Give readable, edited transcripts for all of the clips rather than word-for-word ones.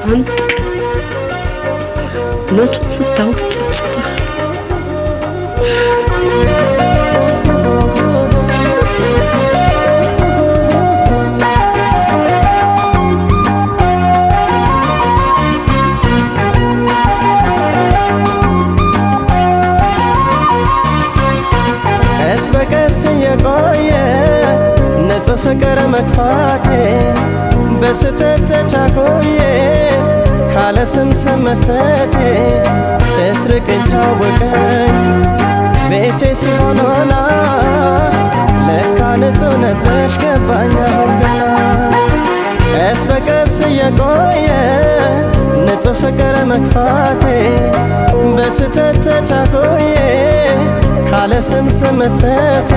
አንድ እውነቱን ስታውቅ ጸጸትህ ቀስ በቀስ የቆየ ንጹህ ፍቅር መክፋቴ በስተት ተቻኮዬ ካለ ስም መስጠቴ ስትርቅኝ ታወቀኝ ቤቴ ሲሆን ሆና ለካ ንጹህ ነበርሽ ገባኝ አሁን ገና ቀስ በቀስ የቆየ ንጹህ ፍቅር መክፋቴ በስተት ተቻኮዬ ካለ ስም መስጠቴ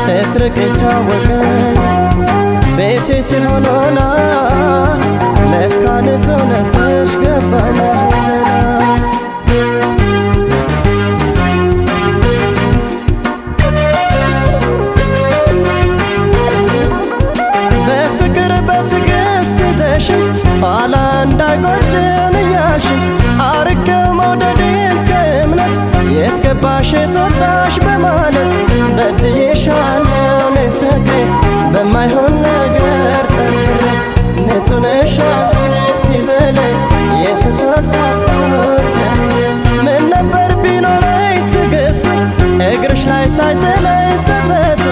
ስትርቅኝ ታወቀኝ ቤቴ ሲሆን ሆና ለካ ንጹህ ነበርሽ ገባኝ አሁን ገና በፍቅር በትዕግስት ይዘሽኝ ኋላ እንዳይቆጭን እያልሽኝ አርቄው መውደዴን ከእምነት የት ገባሽ የት ወጣሽ በማለት በድዬሻለሁ እኔ ፍቅሬ በማይሆን ነገር ጠርጥሬ ንጹህ ነሽ አንቺ ሲበለኝ የተሳሳትኩት ምን ነበር ቢኖረኝ ትዕግስት እግርሽ ላይ ሳይጥለኝ ጸጸቱ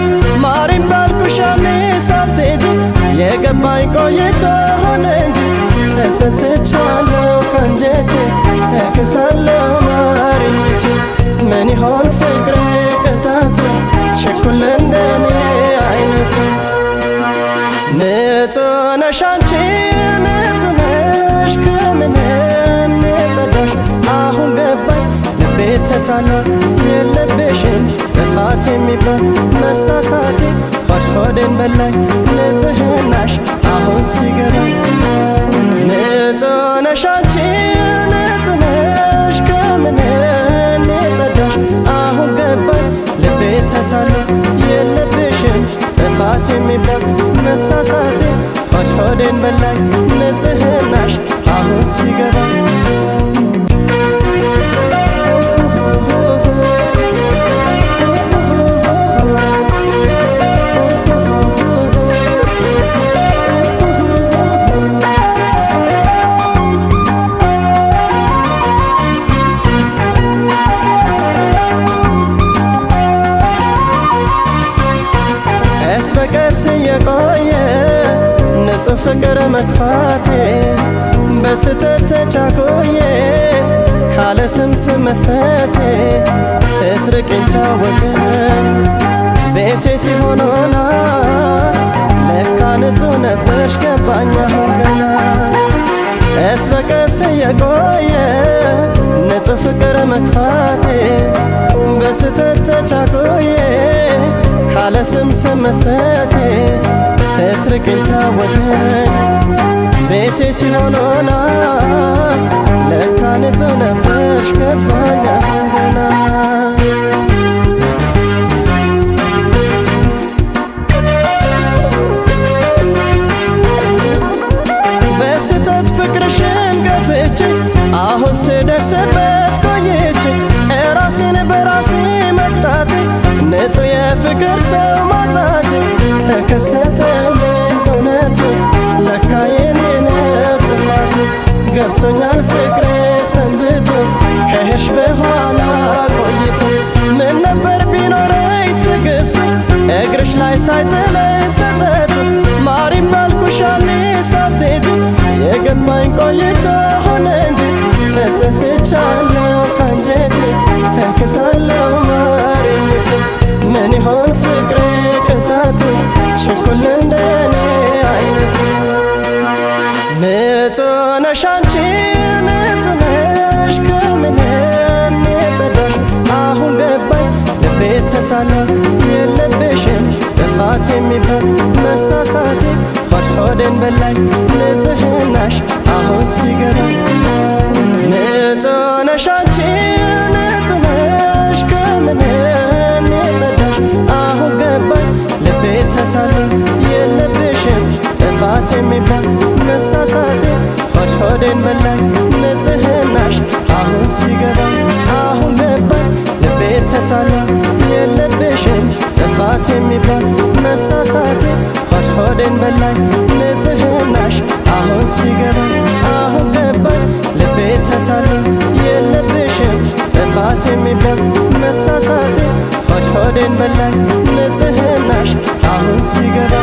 ማሪም ባልኩሽ ያኔ ሳትሄጂ የገባኝ ቆይቶ ሆነ እንጂ ተሰስቻለሁ ከአንጀቴ እክሳለሁ ማሪኝቴ ምን ይሆን ፍቅሬ ቅጣቱ ችኩል እንደኔ አይነቱ ንጹህ ነሽ አንቺ ንጹህ ነሽ ከምንም የጸዳሽ አሁን ገባኝ ልቤ ተታላ የለብሽም ጥፋት የሚባል መሳሳቴ ሆዴን በላይ ንጽህናሽ አሁን ሲገባኝ ንጹህ ነሽ አንቺ ንጹህ ነሽ ከምንም የጸዳሽ አሁን ገባኝ ልቤ ተታላ የለብሽም ጥፋት የሚባል መሳሳቴ ሆዴን በላይ ንጽህናሽ አሁን ሲገባኝ ቀስ በቀስ የቆየ ንጹህ ፍቅር መክፋቴ በስተት ተቻኮዬ ካለ ስም መስጠቴ ስትርቅኝ ታወቀኝ ቤቴ ሲሆን ሆና ለካ ንጹህ ነበርሽ ገባኝ አሁን ገና ቀስ በቀስ የቆየ ንጹህ ፍቅር መክፋቴ በስተት ተቻኮዬ ካለ ስም መስጠቴ ስትርቅኝ ታወቀኝ ቤቴ ሲሆን ሆና ለካ ንጹህ ነበርሽ ገባኝ አሁን ገና በስተት ፍቅርሽን ገፍቼ አሁን ስደርስበት ቆይቼ እራሴን በራሴ መቅጣቴ ንጹህ የፍቅር ሰው ማጣቴ ተከሰተልኝ እውነቱ ለካ የኔ ነው ጥፋቱ ገብቶኛል ፍቅሬ ሰንብቶ ከሄድሽ በኋላ ቆይቶ ምን ነበር ቢኖረኝ ትዕግስት እግርሽ ላይ ሳይጥለኝ ጸጸቱ ማሪም ባልኩሽ ያኔ ሳትሄጂ የገባኝ ቆይቶ ሆነ እንጂ ተጸጽቻለሁ ከአንጀቴ እክሳለሁ ማሪኝቴ ምን ይሆን ፍቅሬ ቅጣቱ ችኩል እንደኔ አይነቱ ንጹህ ነሽ አንቺ ንጹህ ነሽ ከምንም የጸዳሽ አሁን ገባኝ ልቤ ተታላ የለብሽም ጥፋት የሚባል መሳሳቴ ሆዴን በላይ ንጽህናሽ አሁን ሲገባኝ ንጹህ ነሽ አንቺ ንጹህ ነሽ ከምንም የጸዳሽ አሁን ገባኝ ልቤ ተታላ የለብሽም ጥፋት የሚባል መሳሳቴ ሆዴን በላኝ ንጽህናሽ አሁን ሲገባ አሁን ገባኝ ልቤ ተታላ የለብሽም ጥፋት የሚባል መሳሳቴ ሆዴን በላኝ ንጽህናሽ አሁን ሲገባ አሁን ገባኝ ልቤ ተታላ የለብሽም ጥፋት የሚባል መሳሳቴ ሆዴን በላኝ ንጽህናሽ አሁን ሲገባ